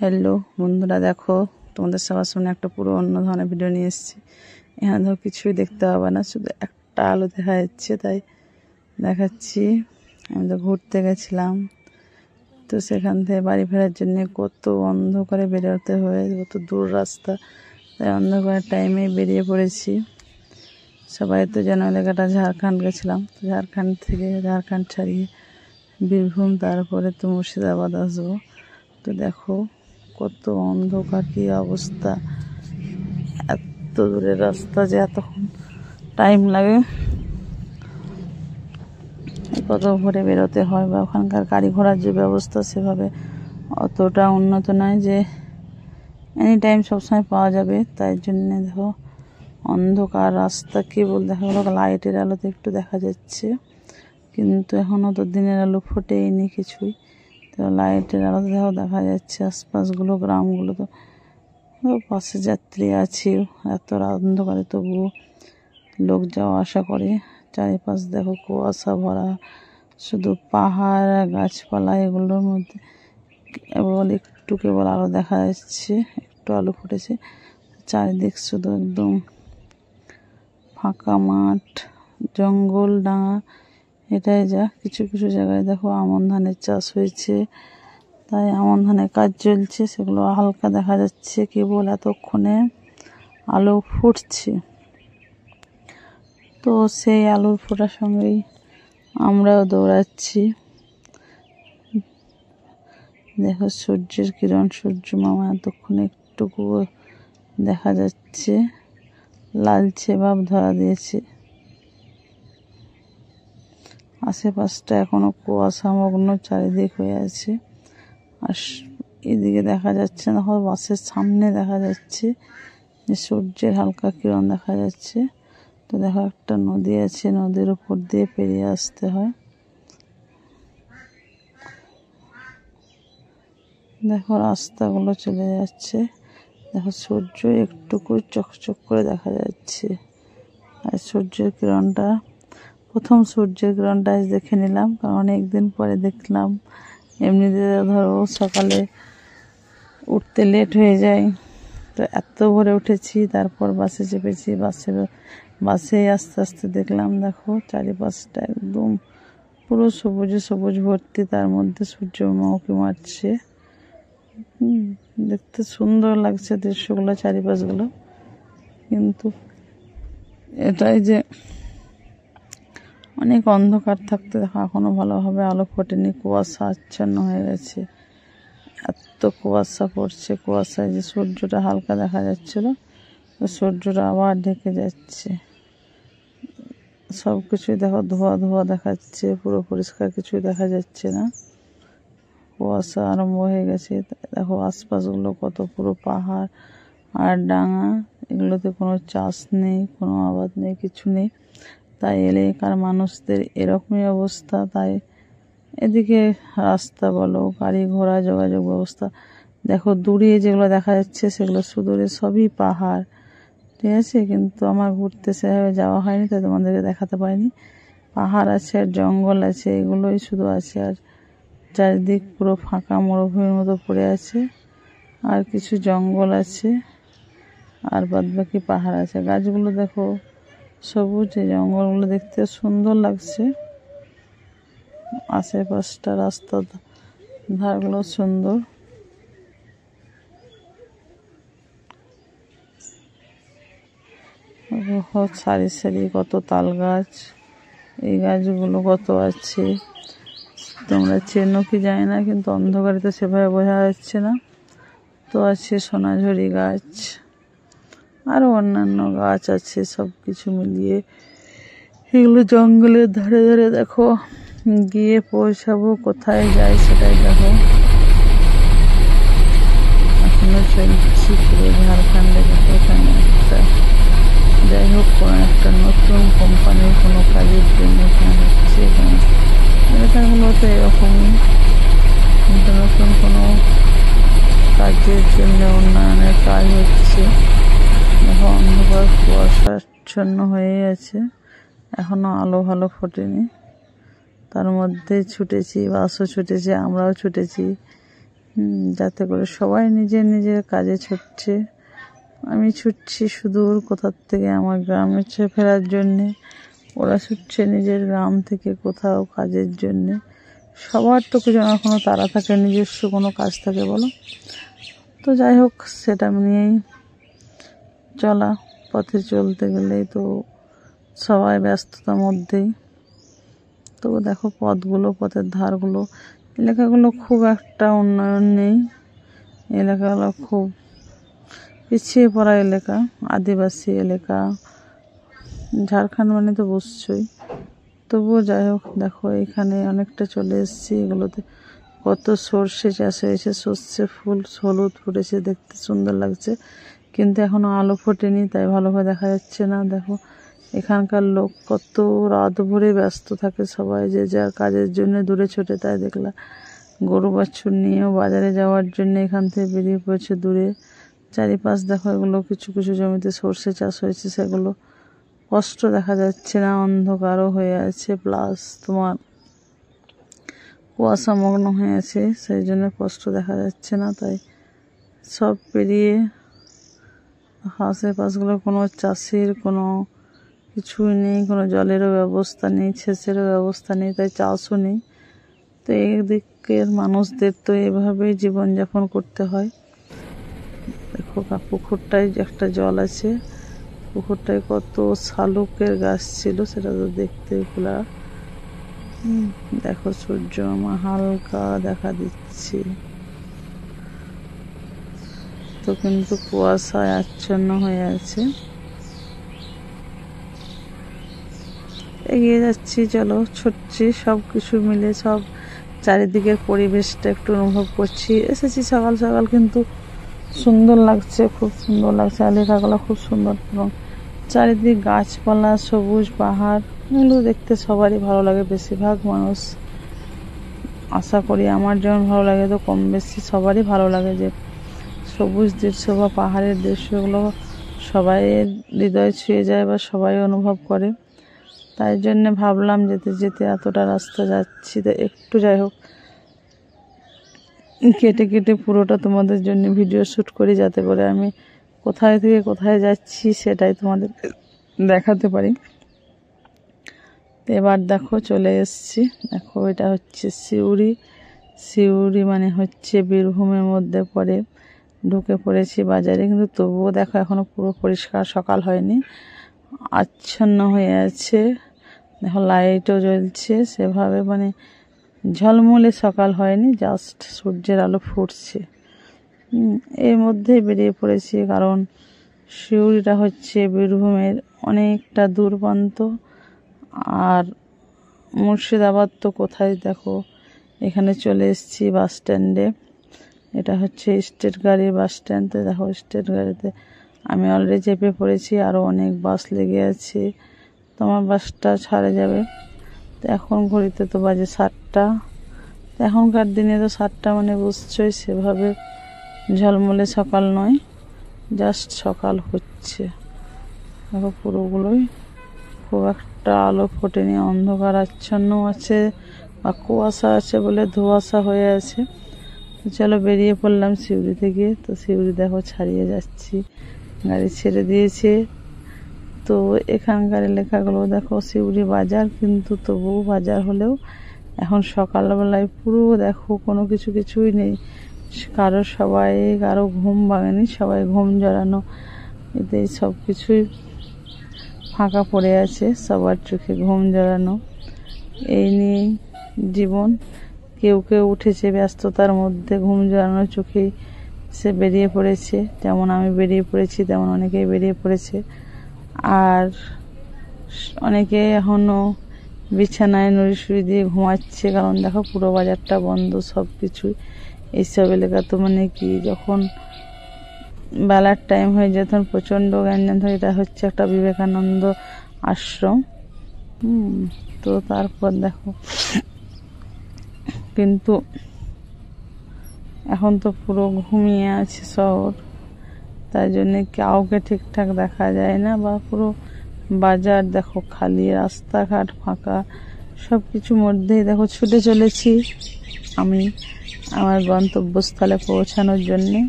Hello বন্ধুরা, দেখো তোমাদের সবার সামনে একটা পুরো অন্য ধরনের ভিডিও নিয়ে এসেছি। এখানে ধরো কিছুই দেখতে হবে না, শুধু একটা আলো দেখা যাচ্ছে, তাই দেখাচ্ছি। আমি তো ঘুরতে গেছিলাম, তো সেখান থেকে বাড়ি ফেরার জন্য কত অন্ধকারে বেরোতে হয়, কত দূর রাস্তা, তাই অন্ধকারের টাইমে বেরিয়ে পড়েছি। সবাই তো যেন এলাকাটা ঝাড়খণ্ড গেছিলাম, তো ঝাড়খণ্ড ছাড়িয়ে বীরভূম, তারপরে তো মুর্শিদাবাদ আসবো। তো দেখো কত অন্ধকার, কি অবস্থা, এত দূরের রাস্তা যে এতক্ষণ টাইম লাগে, কত ভোরে বেরোতে হয়, বা ওখানকার গাড়ি ঘোড়ার যে ব্যবস্থা সেভাবে অতটা উন্নত নয় যে এনি টাইম সবসময় পাওয়া যাবে। তাই জন্যে দেখো অন্ধকার রাস্তা, কেবল দেখা গেলো লাইটের আলোতে একটু দেখা যাচ্ছে, কিন্তু এখনও তো দিনের আলো ফোটেইনি কিছুই। তো লাইটের আলোতে দেখো দেখা যাচ্ছে আশপাশগুলো, গ্রামগুলো, তো পাশে যাত্রী আছে, এত অন্ধকারে তবুও লোক যাওয়া আসা করে। চারিপাশ দেখো কুয়াশা ভরা, শুধু পাহাড় আর গাছপালা, এগুলোর মধ্যে কেবল আলো দেখা যাচ্ছে, একটু আলো ফুটেছে। চারিদিক শুধু একদম ফাঁকা মাঠ, জঙ্গল, ডাঙা, এটাই যা। কিছু কিছু জায়গায় দেখো আমন ধানের চাষ হয়েছে, তাই আমন ধানের কাজ চলছে, সেগুলো হালকা দেখা যাচ্ছে, কেবল এতক্ষণে আলো ফুটছে। তো সেই আলোর ফোটার সঙ্গেই আমরাও দৌড়াচ্ছি। দেখো সূর্যের কিরণ, সূর্য মামা এতক্ষণে একটুকু দেখা যাচ্ছে, লালচে ভাব ধরা দিয়েছে। আশেপাশটা এখনো কুয়াশামগ্ন চারিদিক হয়ে আছে। আর এদিকে দেখা যাচ্ছে না, বাসের সামনে দেখা যাচ্ছে যে সূর্যের হালকা কিরণ দেখা যাচ্ছে। তো দেখো একটা নদী আছে, নদীর উপর দিয়ে পেরিয়ে আসতে হয়। দেখো রাস্তাগুলো চলে যাচ্ছে, দেখো সূর্য একটুকু চকচক করে দেখা যাচ্ছে। আর সূর্যের কিরণটা, প্রথম সূর্যের কিরণটা আজ দেখে নিলাম, কারণ অনেকদিন পরে দেখলাম। এমনিতে ধরো সকালে উঠতে লেট হয়ে যায়, তো এত ভোরে উঠেছি, তারপর বাসে চেপেছি, বাসে আস্তে আস্তে দেখলাম দেখো চারিপাশটা একদম পুরো সবুজে সবুজ ভর্তি, তার মধ্যে সূর্য উঁকি মারছে। দেখতে সুন্দর লাগছে দৃশ্যগুলো, চারিপাশগুলো। কিন্তু এটাই যে অনেক অন্ধকার থাকতে দেখো এখনো ভালোভাবে আলো ফোটেনি, কুয়াশা আচ্ছন্ন হয়ে গেছে, এত কুয়াশা পড়ছে। কুয়াশায় যে সূর্যটা হালকা দেখা যাচ্ছিল, সূর্যটা আবার ঢেকে যাচ্ছে। সব কিছুই দেখো ধোয়া ধোয়া দেখাচ্ছে, পুরো পরিষ্কার কিছুই দেখা যাচ্ছে না, কুয়াশা আরম্ভ হয়ে গেছে। দেখো আশপাশগুলো কত পুরো পাহাড় আর ডাঙা, এগুলোতে কোনো চাষ নেই, কোনো আবাদ নেই, কিছু নেই। তাই এলাকার মানুষদের এরকমই অবস্থা। তাই এদিকে রাস্তা বলো, গাড়ি ঘোড়া, যোগাযোগ ব্যবস্থা, দেখো দূরে যেগুলো দেখা যাচ্ছে সেগুলো সুদূরে সবই পাহাড়, ঠিক আছে। কিন্তু আমার ঘুরতে সেভাবে যাওয়া হয়নি, তাই তোমাদেরকে দেখাতে পারিনি। পাহাড় আছে আর জঙ্গল আছে, এগুলোই শুধু আছে, আর চারিদিক পুরো ফাঁকা মরুভূমির মতো পড়ে আছে, আর কিছু জঙ্গল আছে, আর বাদবাকি পাহাড় আছে। গাছগুলো দেখো সবুজ, এই জঙ্গলগুলো দেখতে সুন্দর লাগছে। আশেপাশটা রাস্তা ধারগুলো সুন্দর। সারি সারি কত তাল গাছ, এই গাছগুলো কত আছে, তোমরা চেনো কি জানি না, কিন্তু অন্ধকারে তো সেভাবে বোঝা যাচ্ছে না। তো আছে সোনাঝুরি গাছ, আরও অন্যান্য গাছ আছে, সব কিছু মিলিয়ে এগুলো জঙ্গলের ধারে ধারে। দেখো গিয়ে পৌঁছাবো কোথায় যাই সেটাই দেখো, এখনো চলছি পুরো ঝাড়খণ্ডে। দেখো এখানে একটা, যাই হোক, কোনো একটা নতুন কোম্পানির কোনো কাজের জন্য এখানে হচ্ছে। এলাকাগুলো তো এরকমই, কিন্তু নতুন কোনো কাজের জন্য উন্নয়নের কাজ হচ্ছে। দেখো অন্ধকার কুয়াশাচ্ছন্ন হয়ে আছে, এখনো আলো ভালো ফোটেনি। তার মধ্যে ছুটেছি, বাসও ছুটেছে, আমরাও ছুটেছি, যাতে করে সবাই নিজের নিজের কাজে ছুটছে। আমি ছুটছি সুদূর কোথার থেকে আমার গ্রামে ফেরার জন্যে, ওরা ছুটছে নিজের গ্রাম থেকে কোথাও কাজের জন্যে। সবার তো কিছু না কোনো তারা থাকে, নিজস্ব কোনো কাজ থাকে বলো। তো যাই হোক, সেটা নিয়েই চলা। পথে চলতে গেলেই তো সবাই ব্যস্ততার মধ্যেই। তো দেখো পথগুলো, পথের ধারগুলো, এলাকাগুলো খুব একটা উন্নয়ন নেই। এলাকাগুলো খুব পিছিয়ে পড়া এলাকা, আদিবাসী এলাকা। ঝাড়খণ্ড মানে তো বুঝছই। তবুও যাই হোক, দেখো এখানে অনেকটা চলে এসেছি। এগুলোতে কত সর্ষে চাষ হয়েছে, সর্ষে ফুল হলুদ ফুটেছে, দেখতে সুন্দর লাগছে, কিন্তু এখনো আলো ফোটেনি, তাই ভালোভাবে দেখা যাচ্ছে না। দেখো এখানকার লোক কত রাত ভরে ব্যস্ত থাকে, সবাই যে যার কাজের জন্য দূরে ছোটে। তাই দেখলাম গরু বাছুর নিয়েও বাজারে যাওয়ার জন্য এখান থেকে বেরিয়ে পড়েছে দূরে। চারিপাশ দেখো, এগুলো কিছু কিছু জমিতে সর্ষে চাষ হয়েছে, সেগুলো স্পষ্ট দেখা যাচ্ছে না, অন্ধকারও হয়ে আছে, প্লাস তোমার কুয়াশামগ্ন হয়ে আছে, সেই জন্য স্পষ্ট দেখা যাচ্ছে না। তাই সব পেরিয়ে আশেপাশগুলো কোনো চাষের কোনো কিছুই নেই, কোনো জলেরও ব্যবস্থা নেই, সেচেরও ব্যবস্থা নেই, তাই চাষও নেই। তো এই দিকের মানুষদের তো এভাবেই জীবনযাপন করতে হয়। দেখো পুকুরটায় একটা জল আছে, পুকুরটায় কত শালুকের গাছ ছিল, সেটা তো দেখতে খোলা। দেখো সূর্য আমার হালকা দেখা দিচ্ছে, তো কিন্তু কুয়াশায় আচ্ছন্ন হয়ে আছে। এগিয়ে যাচ্ছি, চলো ছুটছি, সব কিছু মিলে সব চারিদিকের পরিবেশটা একটু অনুভব করছি। এসেছি সকাল সকাল, কিন্তু সুন্দর লাগছে, খুব সুন্দর লাগছে। এলাকাগুলো খুব সুন্দর, এবং চারিদিক গাছপালা, সবুজ পাহাড়, এগুলো দেখতে সবারই ভালো লাগে। বেশিরভাগ মানুষ, আশা করি আমার যেমন ভালো লাগে, তো কম বেশি সবারই ভালো লাগে যে সবুজ দৃশ্য বা পাহাড়ের দৃশ্যগুলো সবাই হৃদয় ছুঁয়ে যায় বা সবাই অনুভব করে। তাই জন্যে ভাবলাম যেতে যেতে এতটা রাস্তা যাচ্ছি, তো একটু যাই হোক কেটে কেটে পুরোটা তোমাদের জন্য ভিডিও শ্যুট করি, যাতে করে আমি কোথায় থেকে কোথায় যাচ্ছি সেটাই তোমাদের দেখাতে পারি। এবার দেখো চলে এসেছি। দেখো এটা হচ্ছে সিউড়ি। সিউড়ি মানে হচ্ছে বীরভূমের মধ্যে পড়ে। ঢুকে পড়েছি বাজারে, কিন্তু তবুও দেখো এখনো পুরো পরিষ্কার সকাল হয়নি, আচ্ছন্ন হয়ে আছে। দেখো লাইটও জ্বলছে, সেভাবে মানে ঝলমলে সকাল হয়নি, জাস্ট সূর্যের আলো ফুটছে। এর মধ্যেই বেরিয়ে পড়েছি, কারণ সিউড়িটা হচ্ছে বীরভূমের অনেকটা দূর প্রান্ত। আর মুর্শিদাবাদ তো কোথায়, দেখো এখানে চলে এসেছি বাস স্ট্যান্ডে। এটা হচ্ছে স্টেট গাড়ির বাস স্ট্যান্ড। দেখো স্টেট গাড়িতে আমি অলরেডি চেপে পড়েছি, আরও অনেক বাস লেগে আছে, তোমার বাসটা ছাড়ে যাবে। তো এখন ঘড়িতে তো বাজে 7টা। এখনকার দিনে তো 7টা মানে বুঝছই, সেভাবে ঝলমলে সকাল নয়, জাস্ট সকাল হচ্ছে। দেখো পুরোগুলোই খুব একটা আলো ফোটেনি, অন্ধকার আচ্ছন্ন আছে বা কুয়াশা আছে বলে ধোঁয়াশা হয়ে আছে। চলো বেরিয়ে পড়লাম সিউড়ি থেকে। তো সিউড়ি দেখো ছাড়িয়ে যাচ্ছি, গাড়ি ছেড়ে দিয়েছে। তো এখানকার এলাকাগুলো দেখো সিউড়ি বাজার, কিন্তু তবুও বাজার হলেও এখন সকালবেলায় পুরো দেখো কোনো কিছুই নেই, কারো ঘুম ভাঙেনি, সবাই ঘুম জড়ানো, এতে সব কিছুই ফাঁকা পড়ে আছে, সবার চোখে ঘুম জড়ানো। এই নিয়ে জীবন। কেউ কেউ উঠেছে ব্যস্ততার মধ্যে, ঘুম জড়ানো চোখেই সে বেরিয়ে পড়েছে, যেমন আমি বেরিয়ে পড়েছি, তেমন অনেকেই বেরিয়ে পড়েছে। আর অনেকে এখনও বিছানায় নড়িসড়ি দিয়ে ঘুমাচ্ছে, কারণ দেখো পুরো বাজারটা বন্ধ, সব কিছুই। এইসব এলাকা তো মানে কি, যখন বেলার টাইম হয়ে যায় তখন প্রচণ্ড গ্যাঞ্জাম থাকে। এটা হচ্ছে একটা বিবেকানন্দ আশ্রম। তো তারপর দেখো, কিন্তু এখন তো পুরো ঘুমিয়ে আছে শহর, তাই জন্যে কাউকে ঠিকঠাক দেখা যায় না, বা পুরো বাজার দেখো খালি, রাস্তাঘাট ফাঁকা, সব কিছুর মধ্যেই দেখো ছুটে চলেছি আমি আমার গন্তব্যস্থলে পৌঁছানোর জন্যে।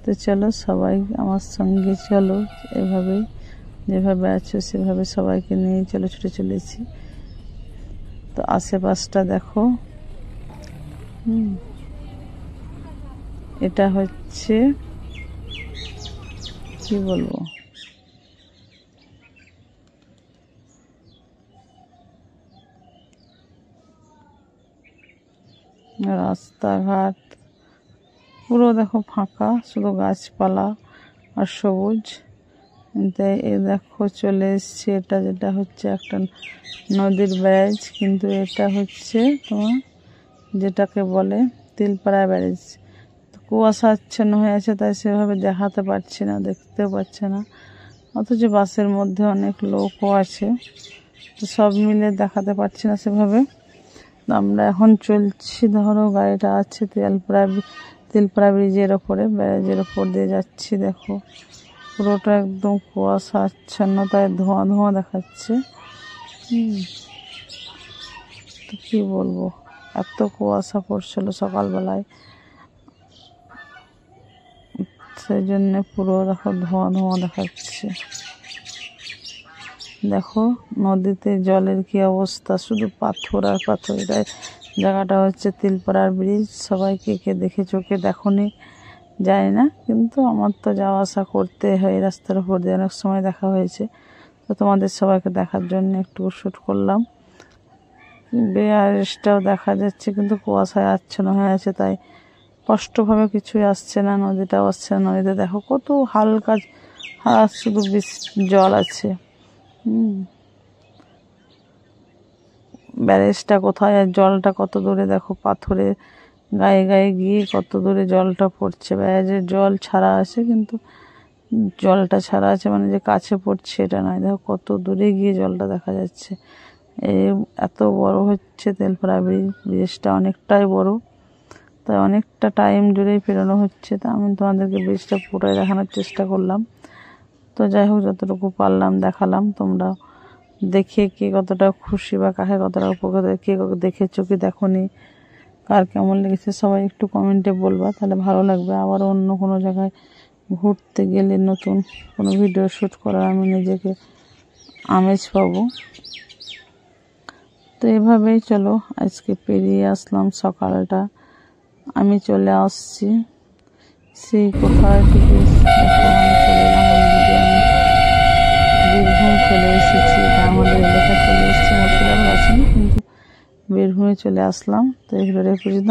তো চলো সবাই আমার সঙ্গে চলো, এভাবেই যেভাবে আছো সেভাবে সবাইকে নিয়ে চলো, ছুটে চলেছি। তো আশেপাশটা দেখো, এটা হচ্ছে কি বলবো, রাস্তাঘাট পুরো দেখো ফাঁকা, শুধু গাছপালা আর সবুজ। এ দেখো চলে এসছে, এটা যেটা হচ্ছে একটা নদীর ব্যারেজ, কিন্তু এটা হচ্ছে তোমার যেটাকে বলে তিলপাড়া ব্যারেজ। কুয়াশা আচ্ছন্ন হয়ে আছে, তাই সেভাবে দেখাতে পারছি না, দেখতেও পাচ্ছে না। অথচ বাসের মধ্যে অনেক লোকও আছে, তো সব মিলে দেখাতে পারছি না সেভাবে। আমরা এখন চলছি, ধরো গাড়িটা আছে তিলপাড়া ব্রিজের ওপরে, ব্যারেজের ওপর দিয়ে যাচ্ছি। দেখো পুরোটা একদম কুয়াশা আচ্ছন্ন, তাই ধোঁয়া ধোঁয়া দেখাচ্ছে। তো কি বলবো, এত কুয়াশা পড়ছিল সকালবেলায়, সেই জন্য পুরো দেখো ধোঁয়া ধোঁয়া দেখাচ্ছে। দেখো নদীতে জলের কি অবস্থা, শুধু পাথর আর পাথর। এটাই জায়গাটা হচ্ছে তিলপাড়ার ব্রিজ। সবাইকে কে দেখেছো কে দেখোনি জানি না, কিন্তু আমার তো যাওয়া আসা করতে হয় রাস্তার উপর দিয়ে, অনেক সময় দেখা হয়েছে। তো তোমাদের সবাইকে দেখার জন্য একটু শ্যুট করলাম। ব্যারেজটাও দেখা যাচ্ছে, কিন্তু কুয়াশায় আচ্ছন্ন হয়ে আছে, তাই স্পষ্টভাবে কিছুই আসছে না। নদীটাও আসছে না, নদীতে দেখো কত হালকা শুধু জল আছে। ব্যারেজটা কোথায় আর জলটা কত দূরে, দেখো পাথরে গায়ে গায়ে গিয়ে কত দূরে জলটা পড়ছে। ব্যারেজের জল ছাড়া আছে, কিন্তু জলটা ছাড়া আছে মানে যে কাছে পড়ছে এটা নয়। দেখো কত দূরে গিয়ে জলটা দেখা যাচ্ছে। এত বড় হচ্ছে তেলপাড়া ব্রিজটা, অনেকটাই বড়, তাই অনেকটা টাইম জুড়েই পেরোনো হচ্ছে। তা আমি তোমাদেরকে ব্রিজটা পুরোটাই দেখানোর চেষ্টা করলাম। তো যাই হোক, যতটুকু পারলাম দেখালাম। তোমরা দেখে কে কতটা খুশি বা কাকে কতটা উপকার, কে দেখেছো কি দেখোনি, কার কেমন লেগেছে সবাই একটু কমেন্টে বলবা, তাহলে ভালো লাগবে। আবার অন্য কোনো জায়গায় ঘুরতে গেলে নতুন কোনো ভিডিও শ্যুট করার আমি নিজেকে আমেজ পাবো। তো এভাবেই চলো আজকে পেরিয়ে আসলাম সকালটা। আমি চলে আসছি সেই কোথায় থেকে, বীরভূম চলে এসেছি। এটা আমাদের এলাকা চলে এসেছি, মুর্শিদাবাদ আসিনি, কিন্তু বীরভূমে চলে আসলাম। তো এই ভিডিওটা পর্যন্ত।